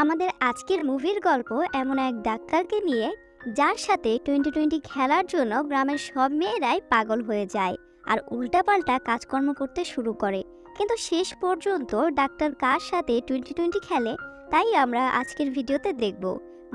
আমাদের আজকের মুভির গল্প এমন এক ডাক্তারকে নিয়ে, যার সাথে 2020 খেলার জন্য গ্রামের সব মেয়েরাই পাগল হয়ে যায় আর উল্টাপাল্টা কাজকর্ম করতে শুরু করে। কিন্তু শেষ পর্যন্ত ডাক্তার কার সাথে 2020 খেলে, তাই আমরা আজকের ভিডিওতে দেখব।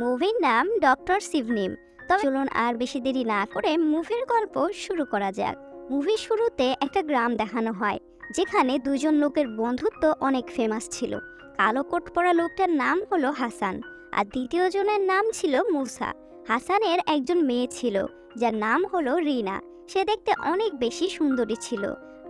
মুভির নাম ডক্টর শিবনিম। তবে চলুন আর বেশি দেরি না করে মুভির গল্প শুরু করা যাক। মুভির শুরুতে একটা গ্রাম দেখানো হয়, যেখানে দুজন লোকের বন্ধুত্ব অনেক ফেমাস ছিল। কালো কোট পরা লোকটার নাম হলো হাসান, আর দ্বিতীয় জনের নাম ছিল মুসা। হাসানের একজন মেয়ে ছিল, যার নাম হলো রিনা। সে দেখতে অনেক বেশি সুন্দরী ছিল।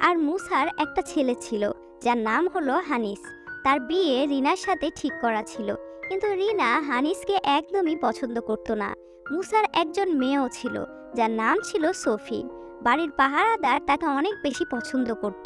আর মুসার একটা ছেলে ছিল, যার নাম হলো হানিস। তার বিয়ে রিনার সাথে ঠিক করা ছিল, কিন্তু রিনা হানিসকে একদমই পছন্দ করত না। মুসার একজন মেয়েও ছিল, যার নাম ছিল সোফি। বাড়ির পাহারাদার তাকে অনেক বেশি পছন্দ করত।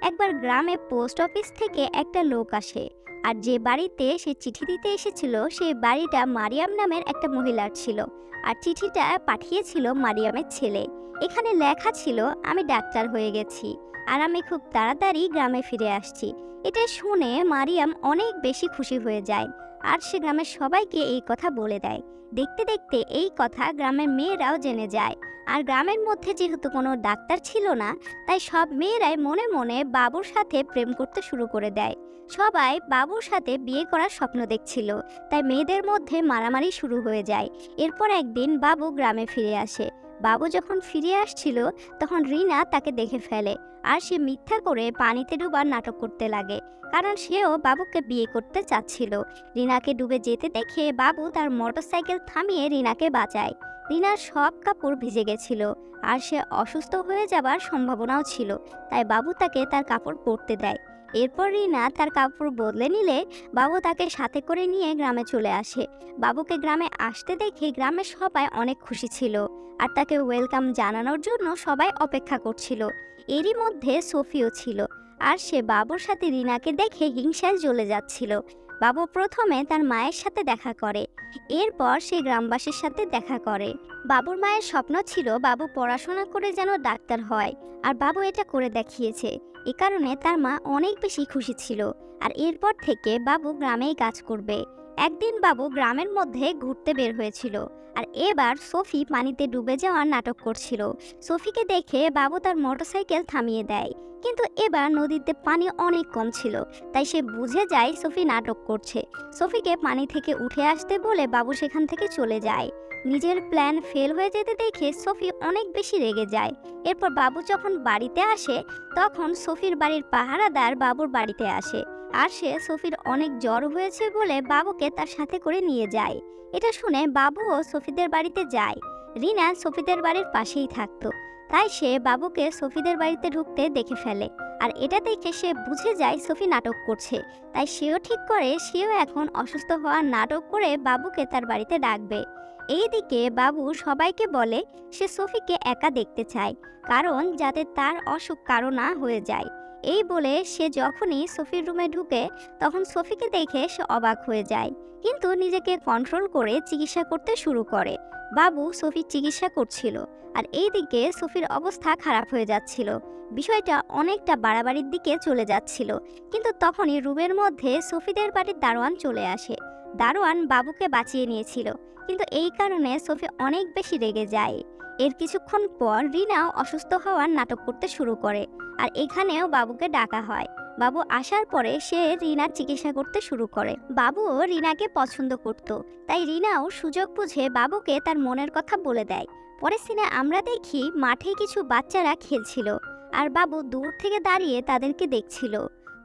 একবার গ্রামে পোস্ট অফিস থেকে একটা লোক আসে, আর যে বাড়িতে সে চিঠি দিতে এসেছিল সেই বাড়িটা মারিয়াম নামের একটা মহিলার ছিল। আর চিঠিটা পাঠিয়েছিল মারিয়ামের ছেলে। এখানে লেখা ছিল, আমি ডাক্তার হয়ে গেছি আর আমি খুব তাড়াতাড়ি গ্রামে ফিরে আসছি। এটা শুনে মারিয়াম অনেক বেশি খুশি হয়ে যায়, আর সে গ্রামের সবাইকে এই কথা বলে দেয়। দেখতে দেখতে এই কথা গ্রামের মেয়েরাও জেনে যায়। আর গ্রামের মধ্যে যেহেতু কোনো ডাক্তার ছিল না, তাই সব মেয়েরাই মনে মনে বাবুর সাথে প্রেম করতে শুরু করে দেয়। সবাই বাবুর সাথে বিয়ে করার স্বপ্ন দেখছিল, তাই মেয়েদের মধ্যে মারামারি শুরু হয়ে যায়। এরপর একদিন বাবু গ্রামে ফিরে আসে। বাবু যখন ফিরে আসছিল, তখন রিনা তাকে দেখে ফেলে, আর সে মিথ্যা করে পানিতে ডুবার নাটক করতে লাগে, কারণ সেও বাবুকে বিয়ে করতে চাচ্ছিল। রিনাকে ডুবে যেতে দেখে বাবু তার মোটরসাইকেল থামিয়ে রিনাকে বাঁচায়। রিনার সব কাপড় ভিজে গেছিল, আর সে অসুস্থ হয়ে যাবার সম্ভাবনাও ছিল, তাই বাবু তাকে তার কাপড় পরতে দেয়। এরপর রিনা তার কাপড় বদলে নিলে বাবু তাকে সাথে করে নিয়ে গ্রামে চলে আসে। বাবুকে গ্রামে আসতে দেখে গ্রামের সবাই অনেক খুশি ছিল, আর তাকে ওয়েলকাম জানানোর জন্য সবাই অপেক্ষা করছিল। এরই মধ্যে সোফিও ছিল, আর সে বাবুর সাথে রিনাকে দেখে হিংসায় জ্বলে যাচ্ছিল। বাবু প্রথমে তার মায়ের সাথে দেখা করে, এরপর সে গ্রামবাসীর সাথে দেখা করে। বাবুর মায়ের স্বপ্ন ছিল বাবু পড়াশোনা করে যেন ডাক্তার হয়, আর বাবু এটা করে দেখিয়েছে। এ কারণে তার মা অনেক বেশি খুশি ছিল। আর এরপর থেকে বাবু গ্রামেই কাজ করবে। একদিন বাবু গ্রামের মধ্যে ঘুরতে বের হয়েছিল, আর এবার সোফি পানিতে ডুবে যাওয়ার নাটক করছিল। সোফিকে দেখে বাবু তার মোটরসাইকেল থামিয়ে দেয়, কিন্তু এবার নদীতে পানি অনেক কম ছিল, তাই সে বুঝে যায় সোফি নাটক করছে। সোফিকে পানি থেকে উঠে আসতে বলে বাবু সেখান থেকে চলে যায়। নিজের প্ল্যান ফেল হয়ে যেতে দেখে সোফি অনেক বেশি রেগে যায়। এরপর বাবু যখন বাড়িতে আসে, তখন সোফির বাড়ির পাহারাদার বাবুর বাড়িতে আসে, আর সে সোফির অনেক জ্বর হয়েছে বলে বাবুকে তার সাথে করে নিয়ে যায়। এটা শুনে বাবুও সোফিদের বাড়িতে যায়। রিনা সোফিদের বাড়ির পাশেই থাকতো, তাই সে বাবুকে সোফিদের বাড়িতে ঢুকতে দেখে ফেলে। আর এটা দেখে সে বুঝে যায় সোফি নাটক করছে, তাই সেও ঠিক করে সেও এখন অসুস্থ হওয়ার নাটক করে বাবুকে তার বাড়িতে ডাকবে। এইদিকে বাবু সবাইকে বলে সে সোফিকে একা দেখতে চায়, কারণ যাতে তার অসুখ কারো না হয়ে যায়। এই বলে সে যখনই সোফির রুমে ঢুকে, তখন সোফিকে দেখে সে অবাক হয়ে যায়, কিন্তু নিজেকে কন্ট্রোল করে চিকিৎসা করতে শুরু করে। বাবু সোফির চিকিৎসা করছিল, আর এইদিকে সোফির অবস্থা খারাপ হয়ে যাচ্ছিল। বিষয়টা অনেকটা বাড়াবাড়ির দিকে চলে যাচ্ছিল। কিন্তু তখনই রুমের মধ্যে সোফিদের বাড়ির দারোয়ান চলে আসে। দারোয়ান বাবুকে বাঁচিয়ে নিয়েছিল, কিন্তু এই কারণে সোফি অনেক বেশি রেগে যায়। এর কিছুক্ষণ পর রিনাও অসুস্থ হওয়ার নাটক করতে শুরু করে, আর এখানেও বাবুকে ডাকা হয়। বাবু আসার পরে সে রিনার চিকিৎসা করতে শুরু করে। বাবুও রিনাকে পছন্দ করত, তাই রিনাও সুযোগ বুঝে বাবুকে তার মনের কথা বলে দেয়। পরের সিনে আমরা দেখি মাঠে কিছু বাচ্চারা খেলছিল, আর বাবু দূর থেকে দাঁড়িয়ে তাদেরকে দেখছিল।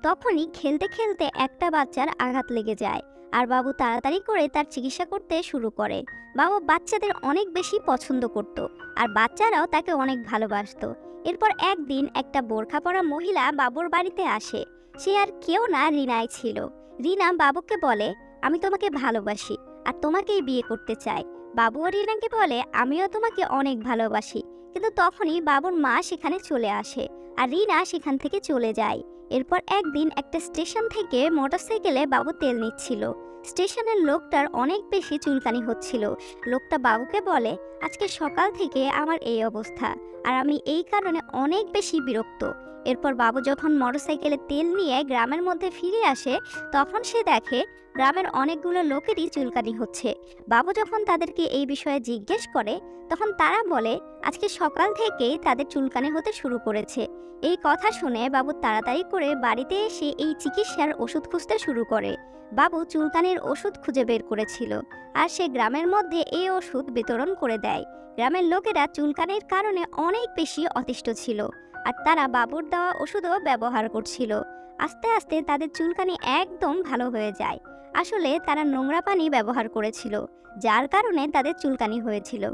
তখনই খেলতে খেলতে একটা বাচ্চার আঘাত লেগে যায়, আর বাবু তাড়াতাড়ি করে তার চিকিৎসা করতে শুরু করে। বাবু বাচ্চাদের অনেক বেশি পছন্দ করত, আর বাচ্চারাও তাকে অনেক ভালোবাসতো। এরপর একদিন একটা বোরখা পরা মহিলা বাবুর বাড়িতে আসে। সে আর কেউ না, রিনাই ছিল। রিনা বাবুকে বলে, আমি তোমাকে ভালোবাসি আর তোমাকেই বিয়ে করতে চাই। বাবুও রিনাকে বলে, আমিও তোমাকে অনেক ভালোবাসি। কিন্তু তখনই বাবুর মা সেখানে চলে আসে, আর রিনা সেখান থেকে চলে যায়। এরপর একদিন একটা স্টেশন থেকে মোটরসাইকেলে বাবু তেল নিচ্ছিল। স্টেশনের লোকটার অনেক বেশি চুলকানি হচ্ছিল। লোকটা বাবুকে বলে, আজকে সকাল থেকে আমার এই অবস্থা, আর আমি এই কারণে অনেক বেশি বিরক্ত। এরপর বাবু যখন মোটরসাইকেলে তেল নিয়ে গ্রামের মধ্যে ফিরে আসে, তখন সে দেখে গ্রামের অনেকগুলো লোকেরই চুলকানি হচ্ছে। বাবু যখন তাদেরকে এই বিষয়ে জিজ্ঞেস করে, তখন তারা বলে আজকে সকাল থেকেই তাদের চুলকানি হতে শুরু করেছে। এই কথা শুনে বাবু তাড়াতাড়ি করে বাড়িতে এসে এই চিকিৎসার ওষুধ খুঁজতে শুরু করে। বাবু চুলকানির ওষুধ খুঁজে বের করেছিল, আর সে গ্রামের মধ্যে এই ওষুধ বিতরণ করে দেয়। গ্রামের লোকেরা চুলকানির কারণে অনেক বেশি অতিষ্ঠ ছিল, আর তারা বাবুর দেওয়া ওষুধও ব্যবহার করছিল। আস্তে আস্তে তাদের চুলকানি একদম ভালো হয়ে যায়। আসলে তারা নোংরা পানি ব্যবহার করেছিল, যার কারণে তাদের চুলকানি হয়েছিল।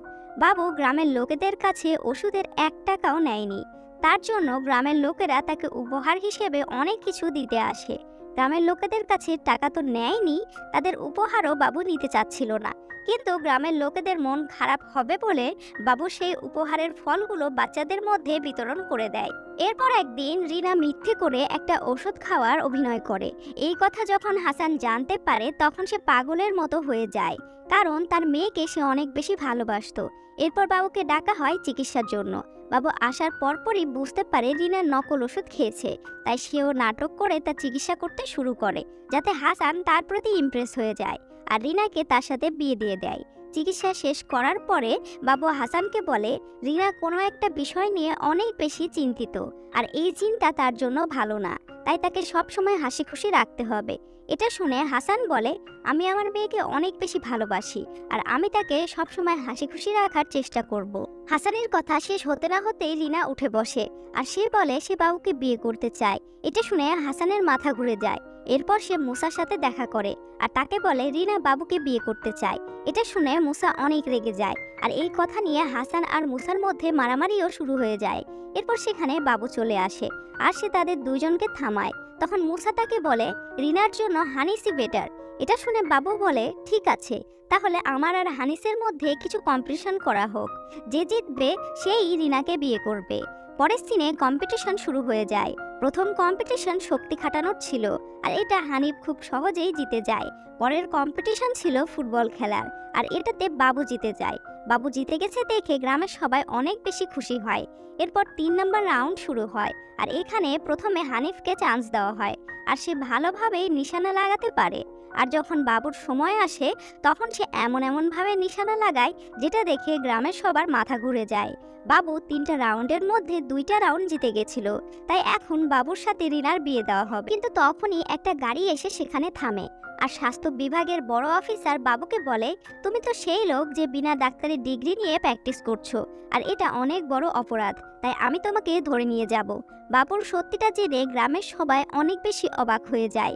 বাবু গ্রামের লোকেদের কাছে ওষুধের 1 টাকাও নেয়নি। তার জন্য গ্রামের লোকেরা তাকে উপহার হিসেবে অনেক কিছু দিতে আসে। গ্রামের লোকেদের কাছে টাকা তো নেয়নি, তাদের উপহারও বাবু নিতে চাচ্ছিল না। কিন্তু গ্রামের লোকেদের মন খারাপ হবে বলে বাবু সেই উপহারের ফলগুলো বাচ্চাদের মধ্যে বিতরণ করে দেয়। এরপর একদিন রিনা মিথ্যে করে একটা ওষুধ খাওয়ার অভিনয় করে। এই কথা যখন হাসান জানতে পারে, তখন সে পাগলের মতো হয়ে যায়, কারণ তার মেয়েকে সে অনেক বেশি ভালোবাসতো। এরপর বাবুকে ডাকা হয় চিকিৎসার জন্য। বাবু আসার পরপরই বুঝতে পারে রিনা নকল ওষুধ খেয়েছে, তাই সেও নাটক করে তার চিকিৎসা করতে শুরু করে, যাতে হাসান তার প্রতি ইমপ্রেস হয়ে যায় আর রিনাকে তার সাথে বিয়ে দিয়ে দেয়। চিকিৎসা শেষ করার পরে বাবু হাসানকে বলে রিনা কোনো একটা বিষয় নিয়ে অনেক বেশি চিন্তিত, আর এই চিন্তা তার জন্য ভালো না, তাই তাকে সবসময় হাসি খুশি রাখতে হবে। এটা শুনে হাসান বলে, আমি আমার মেয়েকে অনেক বেশি ভালোবাসি, আর আমি তাকে সবসময় হাসি খুশি রাখার চেষ্টা করব। হাসানের কথা শেষ হতে না হতেই রিনা উঠে বসে, আর সে বলে সে বাবুকে বিয়ে করতে চায়। এটা শুনে হাসানের মাথা ঘুরে যায়। এরপর সে মুসার সাথে দেখা করে আর তাকে বলে রিনা বাবুকে বিয়ে করতে চায়। এটা শুনে মুসা অনেক রেগে যায়, আর এই কথা নিয়ে হাসান আর মুসার মধ্যে মারামারিও শুরু হয়ে যায়। এরপর সেখানে বাবু চলে আসে, আর সে তাদের দুইজনকে থামায়। তখন মুসা তাকে বলে রিনার জন্য হানিসই বেটার। এটা শুনে বাবু বলে ঠিক আছে, তাহলে আমার আর হানিসের মধ্যে কিছু কম্পিটিশন করা হোক, যে জিতবে সেই রিনাকে বিয়ে করবে। পরের সিনে কম্পিটিশন শুরু হয়ে যায়। প্রথম কম্পিটিশন শক্তি খাটানোর ছিল, আর এটা হানিফ খুব সহজেই জিতে যায়। পরের কম্পিটিশন ছিল ফুটবল খেলার, আর এটাতে বাবু জিতে যায়। বাবু জিতে গেছে দেখে গ্রামের সবাই অনেক বেশি খুশি হয়। এরপর 3 নম্বর রাউন্ড শুরু হয়, আর এখানে প্রথমে হানিফকে চান্স দেওয়া হয়, আর সে ভালোভাবেই নিশানা লাগাতে পারে। আর যখন বাবুর সময় আসে, তখন সে এমন ভাবে নিশানা লাগায় যেটা দেখে গ্রামের সবার মাথা ঘুরে যায়। বাবু 3টা রাউন্ডের মধ্যে 2টা রাউন্ড জিতে গেছিল, তাই এখন বাবুর সাথে রিনার বিয়ে দেওয়া হবে। কিন্তু তখনই একটা গাড়ি এসে সেখানে থামে, আর স্বাস্থ্য বিভাগের বড় অফিসার বাবুকে বলে তুমি তো সেই লোক যে বিনা ডাক্তারি ডিগ্রি নিয়ে প্র্যাকটিস করছো, আর এটা অনেক বড় অপরাধ, তাই আমি তোমাকে ধরে নিয়ে যাব। বাবুর সত্যিটা জেনে গ্রামের সবাই অনেক বেশি অবাক হয়ে যায়।